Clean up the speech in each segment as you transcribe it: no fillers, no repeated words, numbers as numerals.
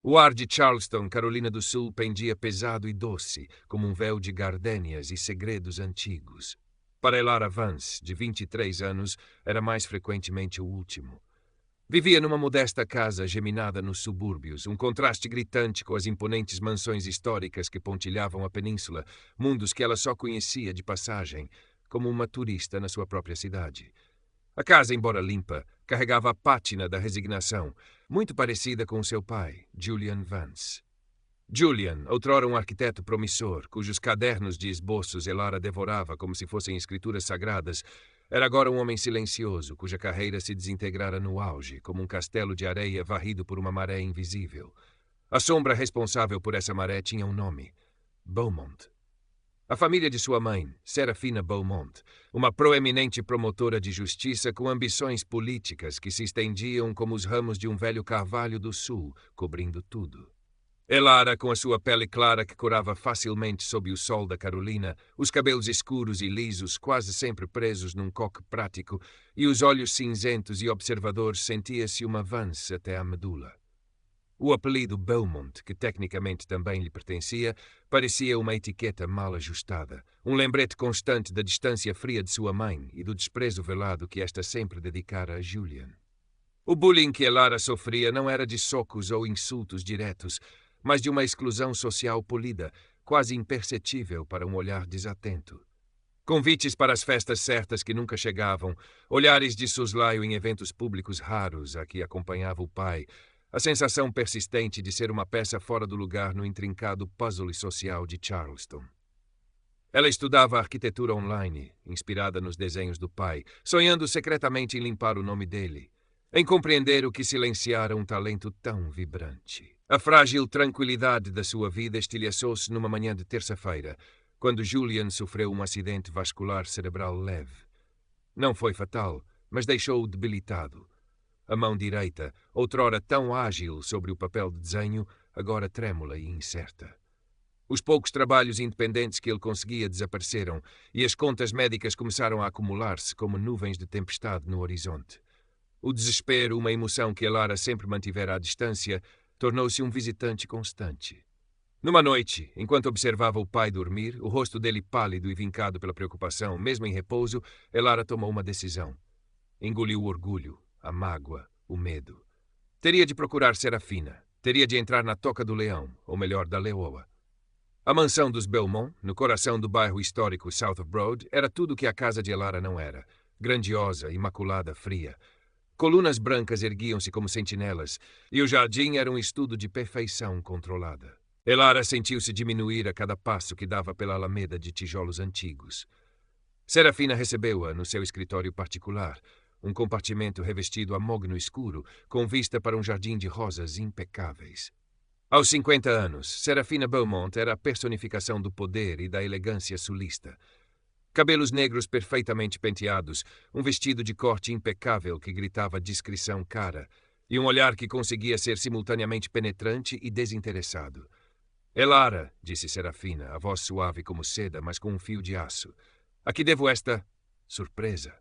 O ar de Charleston, Carolina do Sul, pendia pesado e doce, como um véu de gardênias e segredos antigos. Para Elara Vance, de 23 anos, era mais frequentemente o último. Vivia numa modesta casa geminada nos subúrbios, um contraste gritante com as imponentes mansões históricas que pontilhavam a península, mundos que ela só conhecia de passagem, como uma turista na sua própria cidade. A casa, embora limpa, carregava a pátina da resignação, muito parecida com seu pai, Julian Vance. Julian, outrora um arquiteto promissor, cujos cadernos de esboços Elara devorava como se fossem escrituras sagradas, era agora um homem silencioso, cuja carreira se desintegrara no auge, como um castelo de areia varrido por uma maré invisível. A sombra responsável por essa maré tinha um nome: Beaumont. A família de sua mãe, Serafina Beaumont, uma proeminente promotora de justiça com ambições políticas que se estendiam como os ramos de um velho carvalho do sul, cobrindo tudo. Elara, com a sua pele clara que curava facilmente sob o sol da Carolina, os cabelos escuros e lisos quase sempre presos num coque prático e os olhos cinzentos e observadores, sentia-se uma Vance até à medula. O apelido Beaumont, que tecnicamente também lhe pertencia, parecia uma etiqueta mal ajustada, um lembrete constante da distância fria de sua mãe e do desprezo velado que esta sempre dedicara a Julian. O bullying que Elara sofria não era de socos ou insultos diretos, mas de uma exclusão social polida, quase imperceptível para um olhar desatento. Convites para as festas certas que nunca chegavam, olhares de soslaio em eventos públicos raros a que acompanhava o pai, a sensação persistente de ser uma peça fora do lugar no intrincado puzzle social de Charleston. Ela estudava arquitetura online, inspirada nos desenhos do pai, sonhando secretamente em limpar o nome dele, em compreender o que silenciara um talento tão vibrante. A frágil tranquilidade da sua vida estilhaçou-se numa manhã de terça-feira, quando Julian sofreu um acidente vascular cerebral leve. Não foi fatal, mas deixou-o debilitado. A mão direita, outrora tão ágil sobre o papel de desenho, agora trêmula e incerta. Os poucos trabalhos independentes que ele conseguia desapareceram e as contas médicas começaram a acumular-se como nuvens de tempestade no horizonte. O desespero, uma emoção que Elara sempre mantivera à distância, tornou-se um visitante constante. Numa noite, enquanto observava o pai dormir, o rosto dele pálido e vincado pela preocupação, mesmo em repouso, Elara tomou uma decisão. Engoliu o orgulho, a mágoa, o medo. Teria de procurar Serafina. Teria de entrar na Toca do Leão, ou melhor, da Leoa. A mansão dos Beaumont, no coração do bairro histórico South of Broad, era tudo o que a casa de Elara não era. Grandiosa, imaculada, fria. Colunas brancas erguiam-se como sentinelas, e o jardim era um estudo de perfeição controlada. Elara sentiu-se diminuir a cada passo que dava pela alameda de tijolos antigos. Serafina recebeu-a no seu escritório particular, um compartimento revestido a mogno escuro, com vista para um jardim de rosas impecáveis. Aos 50 anos, Serafina Beaumont era a personificação do poder e da elegância sulista. Cabelos negros perfeitamente penteados, um vestido de corte impecável que gritava discrição cara, e um olhar que conseguia ser simultaneamente penetrante e desinteressado. Elara, disse Serafina, a voz suave como seda, mas com um fio de aço. A que devo esta surpresa?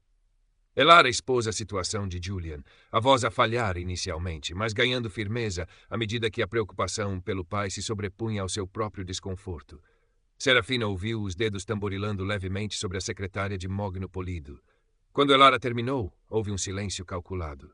Elara expôs a situação de Julian, a voz a falhar inicialmente, mas ganhando firmeza à medida que a preocupação pelo pai se sobrepunha ao seu próprio desconforto. Serafina ouviu os dedos tamborilando levemente sobre a secretária de mogno polido. Quando Elara terminou, houve um silêncio calculado.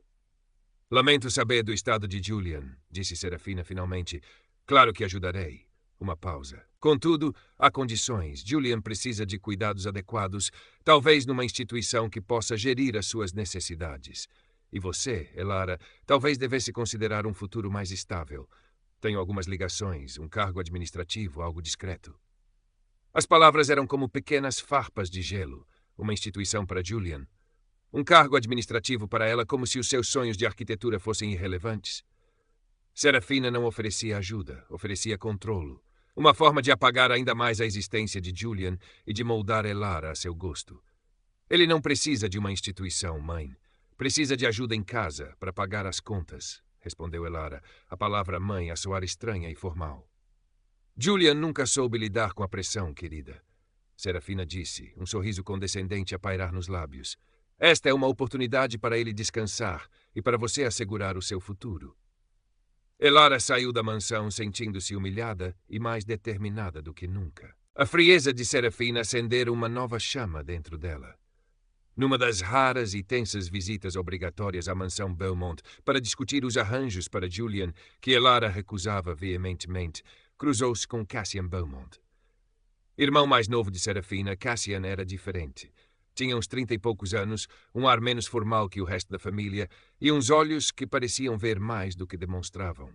Lamento saber do estado de Julian, disse Serafina finalmente. Claro que ajudarei. Uma pausa. Contudo, há condições. Julian precisa de cuidados adequados, talvez numa instituição que possa gerir as suas necessidades. E você, Elara, talvez devesse considerar um futuro mais estável. Tenho algumas ligações, um cargo administrativo, algo discreto. As palavras eram como pequenas farpas de gelo. Uma instituição para Julian. Um cargo administrativo para ela, como se os seus sonhos de arquitetura fossem irrelevantes. Serafina não oferecia ajuda, oferecia controlo. Uma forma de apagar ainda mais a existência de Julian e de moldar Elara a seu gosto. Ele não precisa de uma instituição, mãe. Precisa de ajuda em casa para pagar as contas, respondeu Elara, a palavra mãe a soar estranha e formal. Julian nunca soube lidar com a pressão, querida. Serafina disse, um sorriso condescendente a pairar nos lábios. Esta é uma oportunidade para ele descansar e para você assegurar o seu futuro. Elara saiu da mansão sentindo-se humilhada e mais determinada do que nunca. A frieza de Serafina acendera uma nova chama dentro dela. Numa das raras e tensas visitas obrigatórias à mansão Belmont para discutir os arranjos para Julian, que Elara recusava veementemente, cruzou-se com Cassian Belmont. Irmão mais novo de Serafina, Cassian era diferente. Tinha uns 30 e poucos anos, um ar menos formal que o resto da família e uns olhos que pareciam ver mais do que demonstravam.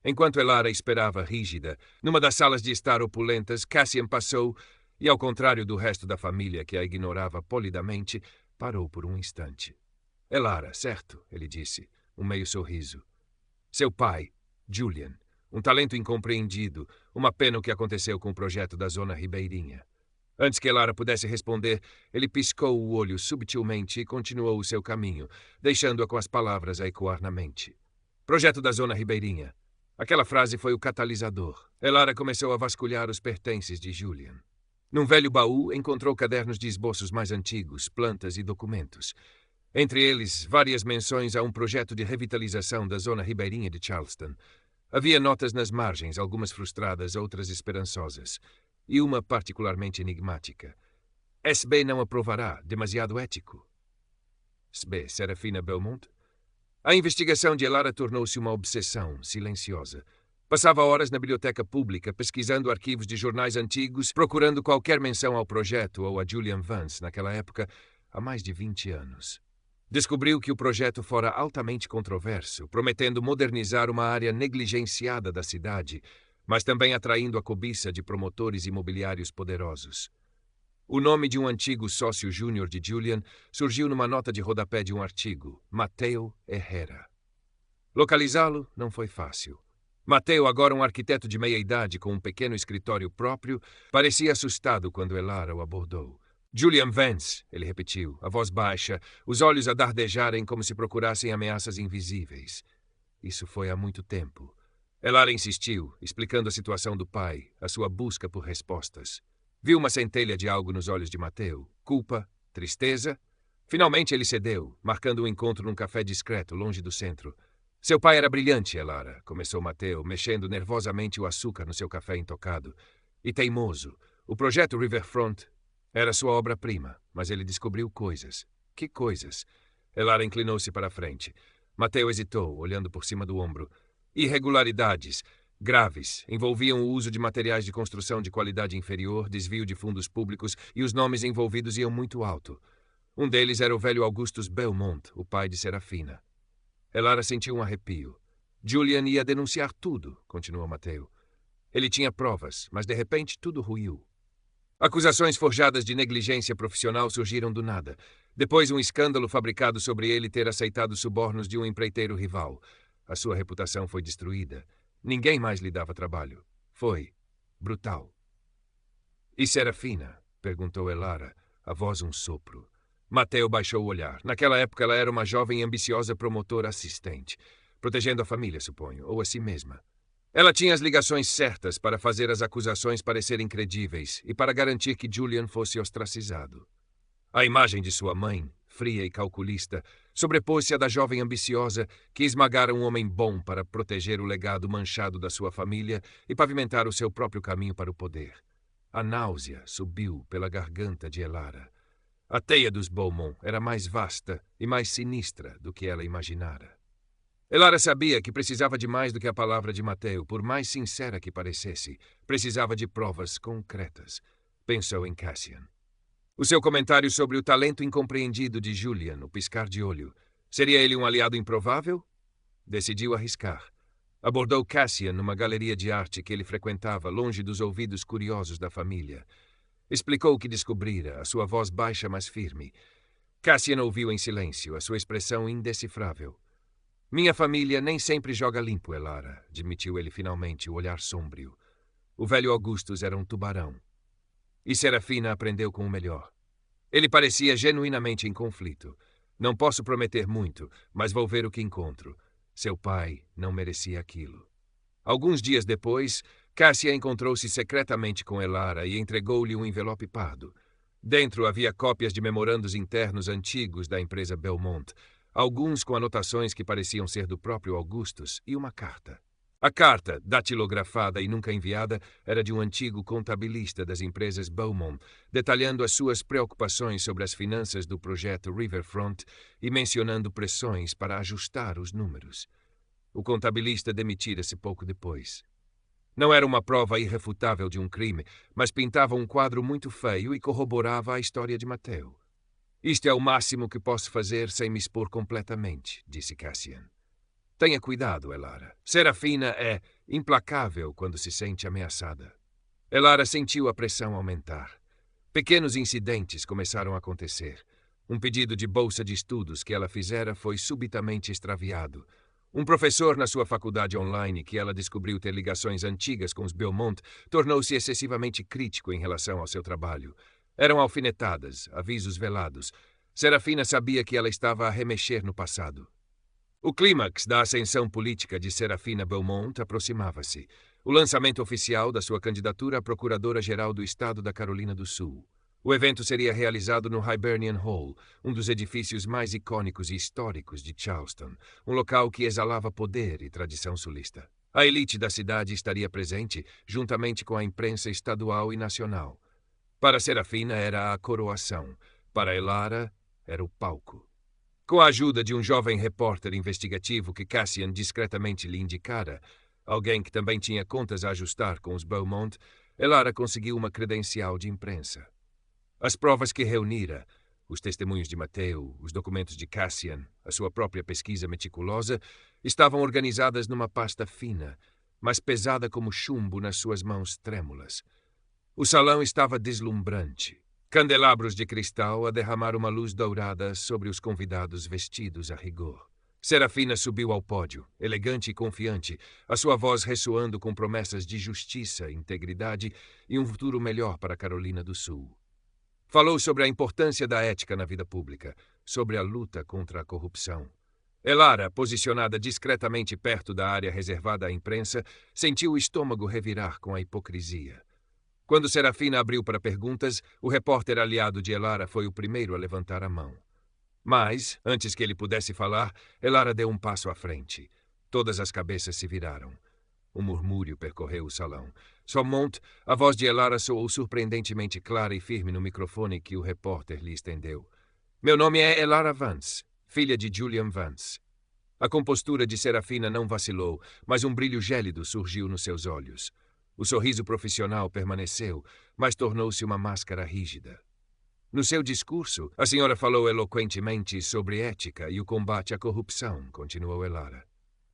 Enquanto Elara esperava rígida, numa das salas de estar opulentas, Cassian passou e, ao contrário do resto da família que a ignorava polidamente, parou por um instante. Elara, certo, ele disse, um meio sorriso. Seu pai, Julian, um talento incompreendido, uma pena o que aconteceu com o projeto da Zona Ribeirinha. Antes que Elara pudesse responder, ele piscou o olho subtilmente e continuou o seu caminho, deixando-a com as palavras a ecoar na mente. Projeto da Zona Ribeirinha. Aquela frase foi o catalisador. Elara começou a vasculhar os pertences de Julian. Num velho baú, encontrou cadernos de esboços mais antigos, plantas e documentos. Entre eles, várias menções a um projeto de revitalização da Zona Ribeirinha de Charleston. Havia notas nas margens, algumas frustradas, outras esperançosas. E uma particularmente enigmática. SB não aprovará, demasiado ético. SB, Serafina Belmont? A investigação de Elara tornou-se uma obsessão silenciosa. Passava horas na biblioteca pública, pesquisando arquivos de jornais antigos, procurando qualquer menção ao projeto ou a Julian Vance, naquela época, há mais de 20 anos. Descobriu que o projeto fora altamente controverso, prometendo modernizar uma área negligenciada da cidade, mas também atraindo a cobiça de promotores imobiliários poderosos. O nome de um antigo sócio júnior de Julian surgiu numa nota de rodapé de um artigo, Mateo Herrera. Localizá-lo não foi fácil. Mateo, agora um arquiteto de meia-idade com um pequeno escritório próprio, parecia assustado quando Elara o abordou. Julian Vance, ele repetiu, a voz baixa, os olhos a dardejarem como se procurassem ameaças invisíveis. Isso foi há muito tempo. Elara insistiu, explicando a situação do pai, a sua busca por respostas. Viu uma centelha de algo nos olhos de Mateo. Culpa? Tristeza? Finalmente ele cedeu, marcando um encontro num café discreto, longe do centro. Seu pai era brilhante, Elara, começou Mateo, mexendo nervosamente o açúcar no seu café intocado. E teimoso. O projeto Riverfront era sua obra-prima, mas ele descobriu coisas. Que coisas? Elara inclinou-se para a frente. Mateo hesitou, olhando por cima do ombro. Irregularidades graves envolviam o uso de materiais de construção de qualidade inferior, desvio de fundos públicos e os nomes envolvidos iam muito alto. Um deles era o velho Augustus Belmont, o pai de Serafina. Elara sentiu um arrepio. Julian ia denunciar tudo, continuou Mateo. Ele tinha provas, mas de repente tudo ruiu. Acusações forjadas de negligência profissional surgiram do nada. Depois um escândalo fabricado sobre ele ter aceitado subornos de um empreiteiro rival. A sua reputação foi destruída. Ninguém mais lhe dava trabalho. Foi brutal. E Serafina? Perguntou Elara, a voz um sopro. Mateo baixou o olhar. Naquela época ela era uma jovem e ambiciosa promotora assistente, protegendo a família, suponho, ou a si mesma. Ela tinha as ligações certas para fazer as acusações parecerem credíveis e para garantir que Julian fosse ostracizado. A imagem de sua mãe, fria e calculista, sobrepôs-se à da jovem ambiciosa que esmagara um homem bom para proteger o legado manchado da sua família e pavimentar o seu próprio caminho para o poder. A náusea subiu pela garganta de Elara. A teia dos Beaumont era mais vasta e mais sinistra do que ela imaginara. Elara sabia que precisava de mais do que a palavra de Mateo, por mais sincera que parecesse. Precisava de provas concretas. Pensou em Cassian. O seu comentário sobre o talento incompreendido de Julian, o piscar de olho. Seria ele um aliado improvável? Decidiu arriscar. Abordou Cassian numa galeria de arte que ele frequentava, longe dos ouvidos curiosos da família. Explicou o que descobrira, a sua voz baixa mas firme. Cassian ouviu em silêncio, a sua expressão indecifrável. Minha família nem sempre joga limpo, Elara, admitiu ele finalmente, o olhar sombrio. O velho Augustus era um tubarão. E Serafina aprendeu com o melhor. Ele parecia genuinamente em conflito. Não posso prometer muito, mas vou ver o que encontro. Seu pai não merecia aquilo. Alguns dias depois, Cassian encontrou-se secretamente com Elara e entregou-lhe um envelope pardo. Dentro havia cópias de memorandos internos antigos da empresa Belmont, alguns com anotações que pareciam ser do próprio Augustus, e uma carta. A carta, datilografada e nunca enviada, era de um antigo contabilista das empresas Beaumont, detalhando as suas preocupações sobre as finanças do projeto Riverfront e mencionando pressões para ajustar os números. O contabilista demitira-se pouco depois. Não era uma prova irrefutável de um crime, mas pintava um quadro muito feio e corroborava a história de Mateo. Isto é o máximo que posso fazer sem me expor completamente, disse Cassian. Tenha cuidado, Elara. Serafina é implacável quando se sente ameaçada. Elara sentiu a pressão aumentar. Pequenos incidentes começaram a acontecer. Um pedido de bolsa de estudos que ela fizera foi subitamente extraviado. Um professor na sua faculdade online, que ela descobriu ter ligações antigas com os Beaumont, tornou-se excessivamente crítico em relação ao seu trabalho. Eram alfinetadas, avisos velados. Serafina sabia que ela estava a remexer no passado. O clímax da ascensão política de Serafina Beaumont aproximava-se. O lançamento oficial da sua candidatura à Procuradora-Geral do Estado da Carolina do Sul. O evento seria realizado no Hibernian Hall, um dos edifícios mais icônicos e históricos de Charleston, um local que exalava poder e tradição sulista. A elite da cidade estaria presente, juntamente com a imprensa estadual e nacional. Para Serafina era a coroação, para Elara era o palco. Com a ajuda de um jovem repórter investigativo que Cassian discretamente lhe indicara, alguém que também tinha contas a ajustar com os Beaumont, Elara conseguiu uma credencial de imprensa. As provas que reunira, os testemunhos de Mateo, os documentos de Cassian, a sua própria pesquisa meticulosa, estavam organizadas numa pasta fina, mas pesada como chumbo nas suas mãos trêmulas. O salão estava deslumbrante. Candelabros de cristal a derramar uma luz dourada sobre os convidados vestidos a rigor. Serafina subiu ao pódio, elegante e confiante, a sua voz ressoando com promessas de justiça, integridade e um futuro melhor para a Carolina do Sul. Falou sobre a importância da ética na vida pública, sobre a luta contra a corrupção. Elara, posicionada discretamente perto da área reservada à imprensa, sentiu o estômago revirar com a hipocrisia. Quando Serafina abriu para perguntas, o repórter aliado de Elara foi o primeiro a levantar a mão. Mas, antes que ele pudesse falar, Elara deu um passo à frente. Todas as cabeças se viraram. Um murmúrio percorreu o salão. Somente, a voz de Elara soou surpreendentemente clara e firme no microfone que o repórter lhe estendeu. Meu nome é Elara Vance, filha de Julian Vance. A compostura de Serafina não vacilou, mas um brilho gélido surgiu nos seus olhos. O sorriso profissional permaneceu, mas tornou-se uma máscara rígida. No seu discurso, a senhora falou eloquentemente sobre ética e o combate à corrupção, continuou Elara.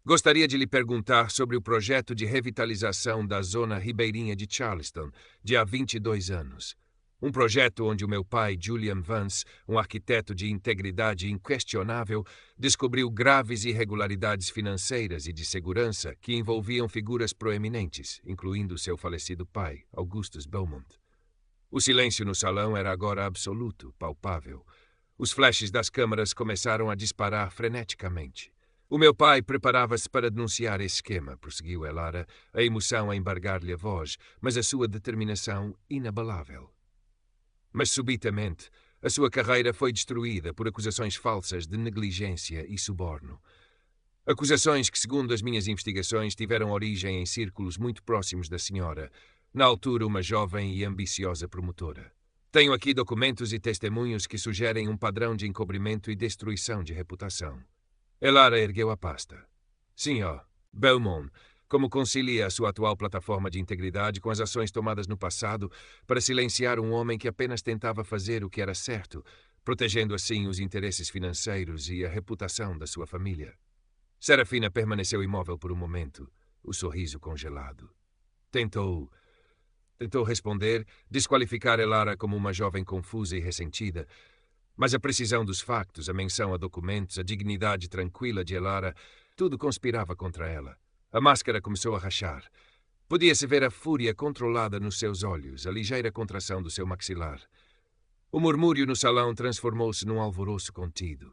Gostaria de lhe perguntar sobre o projeto de revitalização da zona ribeirinha de Charleston, de há 22 anos. Um projeto onde o meu pai, Julian Vance, um arquiteto de integridade inquestionável, descobriu graves irregularidades financeiras e de segurança que envolviam figuras proeminentes, incluindo seu falecido pai, Augustus Beaumont. O silêncio no salão era agora absoluto, palpável. Os flashes das câmaras começaram a disparar freneticamente. O meu pai preparava-se para denunciar esse esquema, prosseguiu Elara, a emoção a embargar-lhe a voz, mas a sua determinação inabalável. Mas, subitamente, a sua carreira foi destruída por acusações falsas de negligência e suborno. Acusações que, segundo as minhas investigações, tiveram origem em círculos muito próximos da senhora, na altura uma jovem e ambiciosa promotora. Tenho aqui documentos e testemunhos que sugerem um padrão de encobrimento e destruição de reputação. Elara ergueu a pasta. Senhor, Beaumont, como concilia a sua atual plataforma de integridade com as ações tomadas no passado para silenciar um homem que apenas tentava fazer o que era certo, protegendo assim os interesses financeiros e a reputação da sua família? Serafina permaneceu imóvel por um momento, o sorriso congelado. Tentou responder, desqualificar Elara como uma jovem confusa e ressentida, mas a precisão dos factos, a menção a documentos, a dignidade tranquila de Elara, tudo conspirava contra ela. A máscara começou a rachar. Podia-se ver a fúria controlada nos seus olhos, a ligeira contração do seu maxilar. O murmúrio no salão transformou-se num alvoroço contido.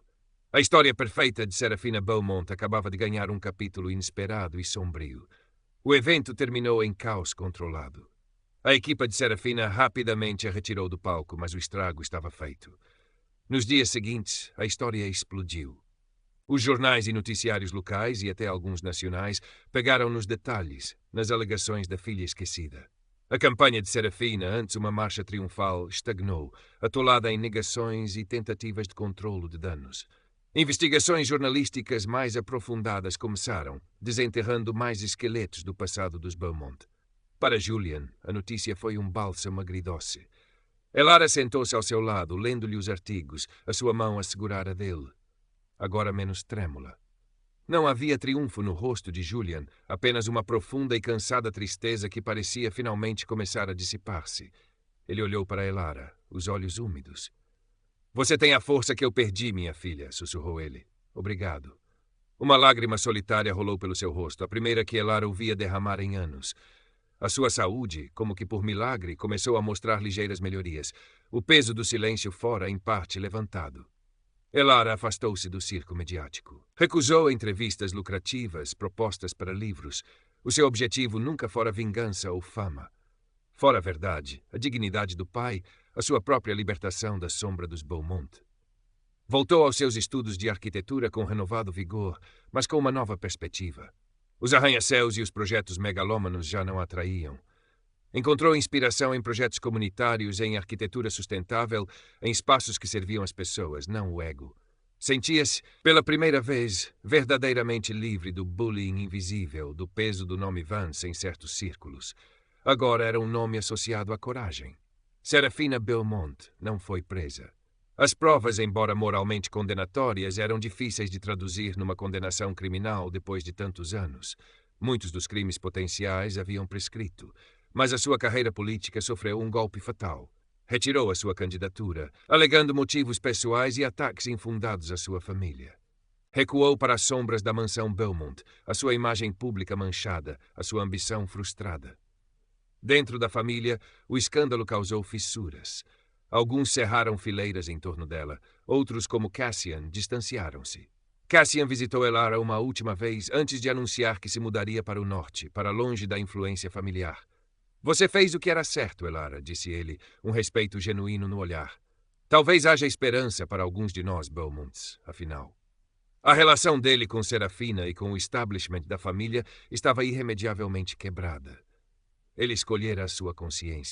A história perfeita de Serafina Beaumont acabava de ganhar um capítulo inesperado e sombrio. O evento terminou em caos controlado. A equipa de Serafina rapidamente a retirou do palco, mas o estrago estava feito. Nos dias seguintes, a história explodiu. Os jornais e noticiários locais, e até alguns nacionais, pegaram nos detalhes, nas alegações da filha esquecida. A campanha de Serafina, antes uma marcha triunfal, estagnou, atolada em negações e tentativas de controlo de danos. Investigações jornalísticas mais aprofundadas começaram, desenterrando mais esqueletos do passado dos Beaumont. Para Julian, a notícia foi um bálsamo agridoce. Elara sentou-se ao seu lado, lendo-lhe os artigos, a sua mão a segurar a dele, agora menos trêmula. Não havia triunfo no rosto de Julian, apenas uma profunda e cansada tristeza que parecia finalmente começar a dissipar-se. Ele olhou para Elara, os olhos úmidos. Você tem a força que eu perdi, minha filha, sussurrou ele. Obrigado. Uma lágrima solitária rolou pelo seu rosto, a primeira que Elara ouvia derramar em anos. A sua saúde, como que por milagre, começou a mostrar ligeiras melhorias. O peso do silêncio fora, em parte, levantado. Elara afastou-se do circo mediático. Recusou entrevistas lucrativas, propostas para livros. O seu objetivo nunca fora vingança ou fama. Fora a verdade, a dignidade do pai, a sua própria libertação da sombra dos Beaumont. Voltou aos seus estudos de arquitetura com renovado vigor, mas com uma nova perspectiva. Os arranha-céus e os projetos megalômanos já não atraíam. Encontrou inspiração em projetos comunitários, em arquitetura sustentável, em espaços que serviam as pessoas, não o ego. Sentia-se, pela primeira vez, verdadeiramente livre do bullying invisível, do peso do nome Vance em certos círculos. Agora era um nome associado à coragem. Serafina Beaumont não foi presa. As provas, embora moralmente condenatórias, eram difíceis de traduzir numa condenação criminal depois de tantos anos. Muitos dos crimes potenciais haviam prescrito. Mas a sua carreira política sofreu um golpe fatal. Retirou a sua candidatura, alegando motivos pessoais e ataques infundados à sua família. Recuou para as sombras da mansão Beaumont, a sua imagem pública manchada, a sua ambição frustrada. Dentro da família, o escândalo causou fissuras. Alguns cerraram fileiras em torno dela, outros, como Cassian, distanciaram-se. Cassian visitou Elara uma última vez antes de anunciar que se mudaria para o norte, para longe da influência familiar. Você fez o que era certo, Elara, disse ele, um respeito genuíno no olhar. Talvez haja esperança para alguns de nós, Beaumonts, afinal. A relação dele com Serafina e com o establishment da família estava irremediavelmente quebrada. Ele escolhera a sua consciência.